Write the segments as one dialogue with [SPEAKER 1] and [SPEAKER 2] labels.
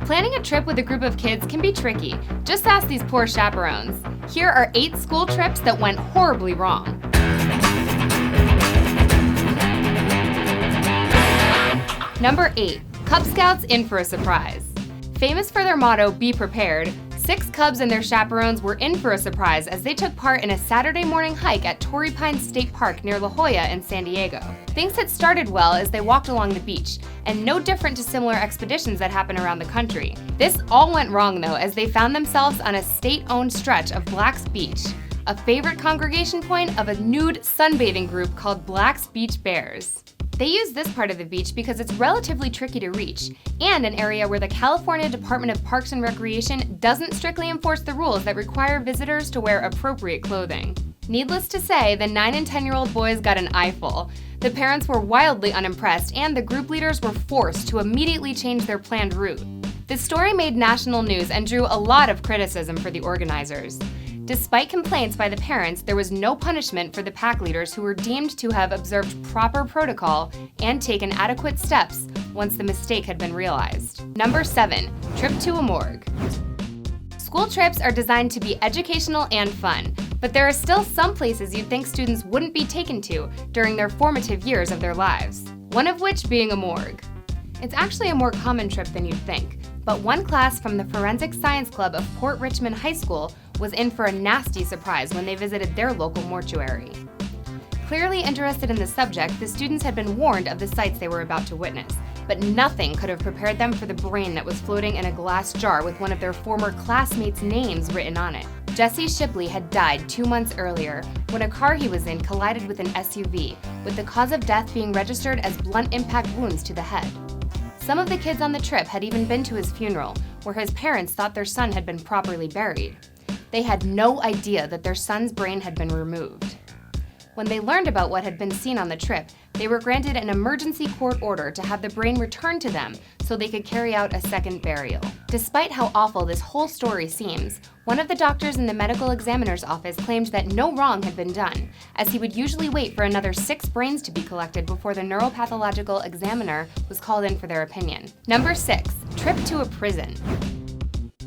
[SPEAKER 1] Planning a trip with a group of kids can be tricky. Just ask these poor chaperones. Here are 8 school trips that went horribly wrong. Number 8. Cub Scouts in for a surprise. Famous for their motto, "Be prepared," 6 Cubs and their chaperones were in for a surprise as they took part in a Saturday morning hike at Torrey Pines State Park near La Jolla in San Diego. Things had started well as they walked along the beach, and no different to similar expeditions that happen around the country. This all went wrong though, as they found themselves on a state-owned stretch of Black's Beach, a favorite congregation point of a nude sunbathing group called Black's Beach Bears. They use this part of the beach because it's relatively tricky to reach, and an area where the California Department of Parks and Recreation doesn't strictly enforce the rules that require visitors to wear appropriate clothing. Needless to say, the 9 and 10-year-old boys got an eyeful. The parents were wildly unimpressed, and the group leaders were forced to immediately change their planned route. The story made national news and drew a lot of criticism for the organizers. Despite complaints by the parents, there was no punishment for the pack leaders who were deemed to have observed proper protocol and taken adequate steps once the mistake had been realized. Number 7. Trip to a morgue. School trips are designed to be educational and fun, but there are still some places you'd think students wouldn't be taken to during their formative years of their lives, one of which being a morgue. It's actually a more common trip than you'd think, but one class from the Forensic Science Club of Port Richmond High School was in for a nasty surprise when they visited their local mortuary. Clearly interested in the subject, the students had been warned of the sights they were about to witness, but nothing could have prepared them for the brain that was floating in a glass jar with one of their former classmates' names written on it. Jesse Shipley had died 2 months earlier when a car he was in collided with an SUV, with the cause of death being registered as blunt impact wounds to the head. Some of the kids on the trip had even been to his funeral, where his parents thought their son had been properly buried. They had no idea that their son's brain had been removed. When they learned about what had been seen on the trip, they were granted an emergency court order to have the brain returned to them so they could carry out a second burial. Despite how awful this whole story seems, one of the doctors in the medical examiner's office claimed that no wrong had been done, as he would usually wait for another 6 brains to be collected before the neuropathological examiner was called in for their opinion. Number 6. Trip to a prison.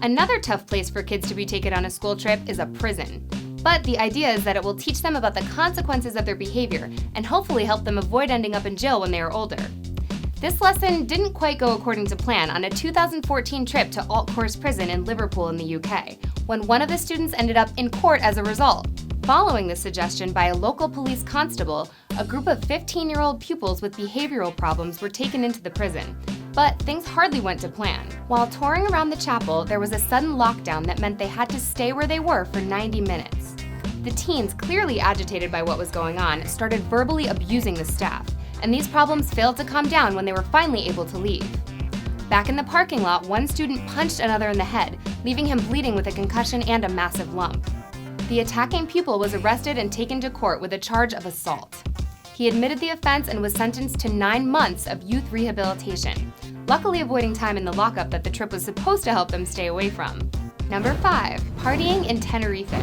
[SPEAKER 1] Another tough place for kids to be taken on a school trip is a prison. But the idea is that it will teach them about the consequences of their behavior and hopefully help them avoid ending up in jail when they are older. This lesson didn't quite go according to plan on a 2014 trip to Alt Course Prison in Liverpool in the UK, when one of the students ended up in court as a result. Following the suggestion by a local police constable, a group of 15-year-old pupils with behavioral problems were taken into the prison. But things hardly went to plan. While touring around the chapel, there was a sudden lockdown that meant they had to stay where they were for 90 minutes. The teens, clearly agitated by what was going on, started verbally abusing the staff, and these problems failed to calm down when they were finally able to leave. Back in the parking lot, one student punched another in the head, leaving him bleeding with a concussion and a massive lump. The attacking pupil was arrested and taken to court with a charge of assault. He admitted the offense and was sentenced to 9 months of youth rehabilitation, luckily avoiding time in the lockup that the trip was supposed to help them stay away from. Number 5. Partying in Tenerife.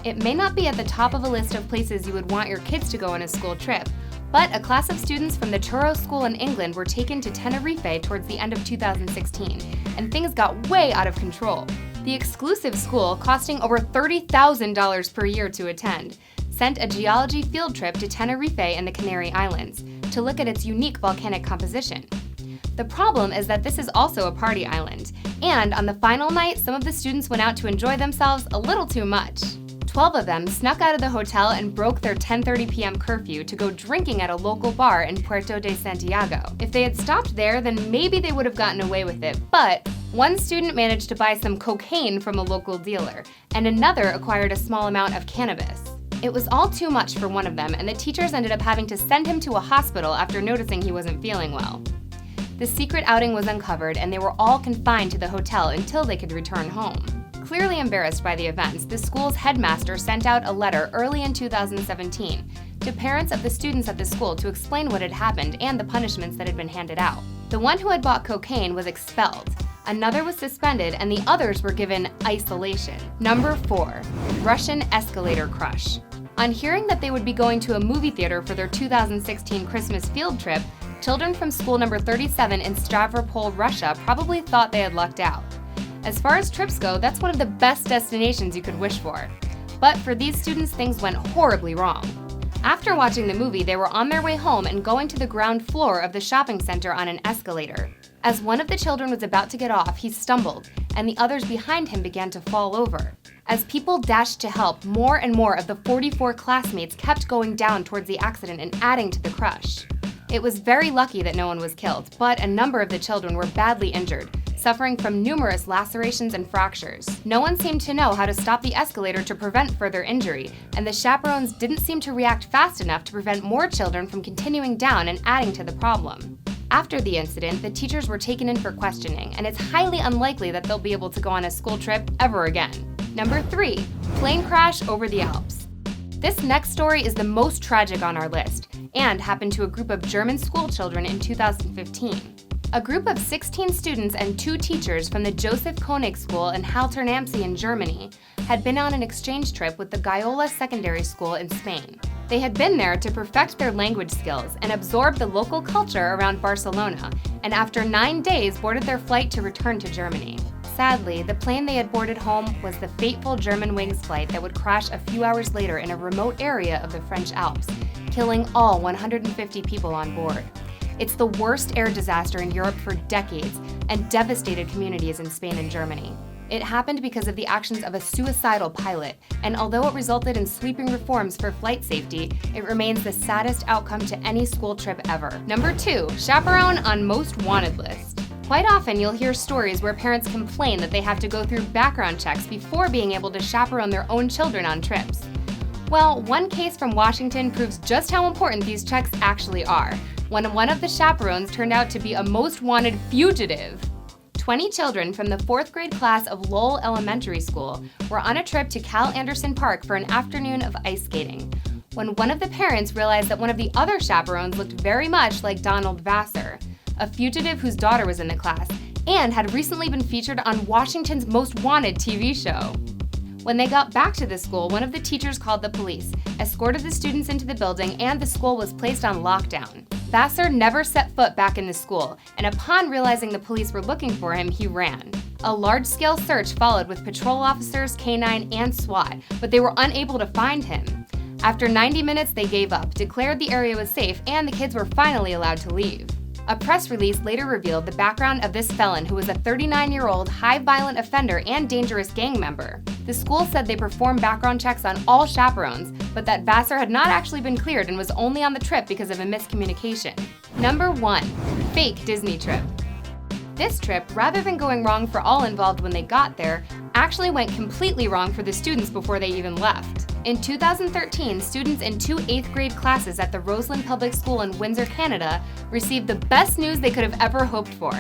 [SPEAKER 1] It may not be at the top of a list of places you would want your kids to go on a school trip, but a class of students from the Churro School in England were taken to Tenerife towards the end of 2016, and things got way out of control. The exclusive school, costing over $30,000 per year to attend, sent a geology field trip to Tenerife and the Canary Islands to look at its unique volcanic composition. The problem is that this is also a party island, and on the final night, some of the students went out to enjoy themselves a little too much. 12 of them snuck out of the hotel and broke their 10:30 p.m. curfew to go drinking at a local bar in Puerto de Santiago. If they had stopped there, then maybe they would have gotten away with it, but one student managed to buy some cocaine from a local dealer, and another acquired a small amount of cannabis. It was all too much for one of them, and the teachers ended up having to send him to a hospital after noticing he wasn't feeling well. The secret outing was uncovered, and they were all confined to the hotel until they could return home. Clearly embarrassed by the events, the school's headmaster sent out a letter early in 2017 to parents of the students at the school to explain what had happened and the punishments that had been handed out. The one who had bought cocaine was expelled, another was suspended, and the others were given isolation. Number 4. Russian escalator crush. On hearing that they would be going to a movie theater for their 2016 Christmas field trip, children from school number 37 in Stavropol, Russia probably thought they had lucked out. As far as trips go, that's one of the best destinations you could wish for. But for these students, things went horribly wrong. After watching the movie, they were on their way home and going to the ground floor of the shopping center on an escalator. As one of the children was about to get off, he stumbled, and the others behind him began to fall over. As people dashed to help, more and more of the 44 classmates kept going down towards the accident and adding to the crush. It was very lucky that no one was killed, but a number of the children were badly injured, suffering from numerous lacerations and fractures. No one seemed to know how to stop the escalator to prevent further injury, and the chaperones didn't seem to react fast enough to prevent more children from continuing down and adding to the problem. After the incident, the teachers were taken in for questioning, and it's highly unlikely that they'll be able to go on a school trip ever again. Number 3, plane crash over the Alps. This next story is the most tragic on our list, and happened to a group of German school children in 2015. A group of 16 students and 2 teachers from the Joseph Koenig School in Haltern am See in Germany had been on an exchange trip with the Jolla Secondary School in Spain. They had been there to perfect their language skills and absorb the local culture around Barcelona, and after 9 days boarded their flight to return to Germany. Sadly, the plane they had boarded home was the fateful Germanwings flight that would crash a few hours later in a remote area of the French Alps, killing all 150 people on board. It's the worst air disaster in Europe for decades and devastated communities in Spain and Germany. It happened because of the actions of a suicidal pilot, and although it resulted in sweeping reforms for flight safety, it remains the saddest outcome to any school trip ever. Number 2, chaperone on most wanted list. Quite often you'll hear stories where parents complain that they have to go through background checks before being able to chaperone their own children on trips. Well, one case from Washington proves just how important these checks actually are, when one of the chaperones turned out to be a most wanted fugitive. 20 children from the 4th grade class of Lowell Elementary School were on a trip to Cal Anderson Park for an afternoon of ice skating, when one of the parents realized that one of the other chaperones looked very much like Donald Vassar, a fugitive whose daughter was in the class and had recently been featured on Washington's Most Wanted TV show. When they got back to the school, one of the teachers called the police, escorted the students into the building, and the school was placed on lockdown. Vassar never set foot back in the school, and upon realizing the police were looking for him, he ran. A large-scale search followed with patrol officers, K-9, and SWAT, but they were unable to find him. After 90 minutes, they gave up, declared the area was safe, and the kids were finally allowed to leave. A press release later revealed the background of this felon, who was a 39-year-old high-violent offender and dangerous gang member. The school said they performed background checks on all chaperones, but that Vassar had not actually been cleared and was only on the trip because of a miscommunication. Number 1, fake Disney trip. This trip, rather than going wrong for all involved when they got there, actually went completely wrong for the students before they even left. In 2013, students in 2 8th grade classes at the Roseland Public School in Windsor, Canada, received the best news they could have ever hoped for.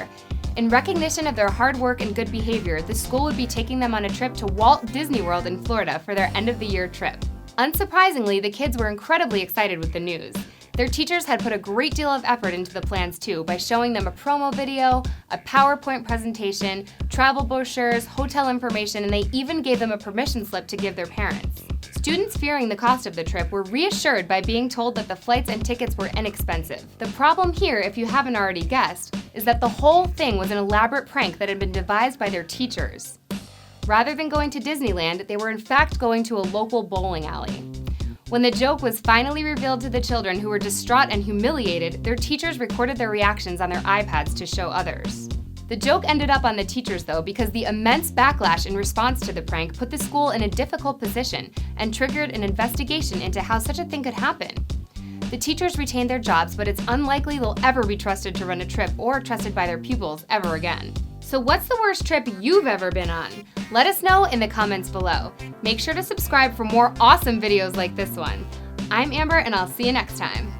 [SPEAKER 1] In recognition of their hard work and good behavior, the school would be taking them on a trip to Walt Disney World in Florida for their end-of-the-year trip. Unsurprisingly, the kids were incredibly excited with the news. Their teachers had put a great deal of effort into the plans too, by showing them a promo video, a PowerPoint presentation, travel brochures, hotel information, and they even gave them a permission slip to give their parents. Students fearing the cost of the trip were reassured by being told that the flights and tickets were inexpensive. The problem here, if you haven't already guessed, is that the whole thing was an elaborate prank that had been devised by their teachers. Rather than going to Disneyland, they were in fact going to a local bowling alley. When the joke was finally revealed to the children, who were distraught and humiliated, their teachers recorded their reactions on their iPads to show others. The joke ended up on the teachers though, because the immense backlash in response to the prank put the school in a difficult position and triggered an investigation into how such a thing could happen. The teachers retained their jobs, but it's unlikely they'll ever be trusted to run a trip or trusted by their pupils ever again. So what's the worst trip you've ever been on? Let us know in the comments below. Make sure to subscribe for more awesome videos like this one. I'm Amber, and I'll see you next time.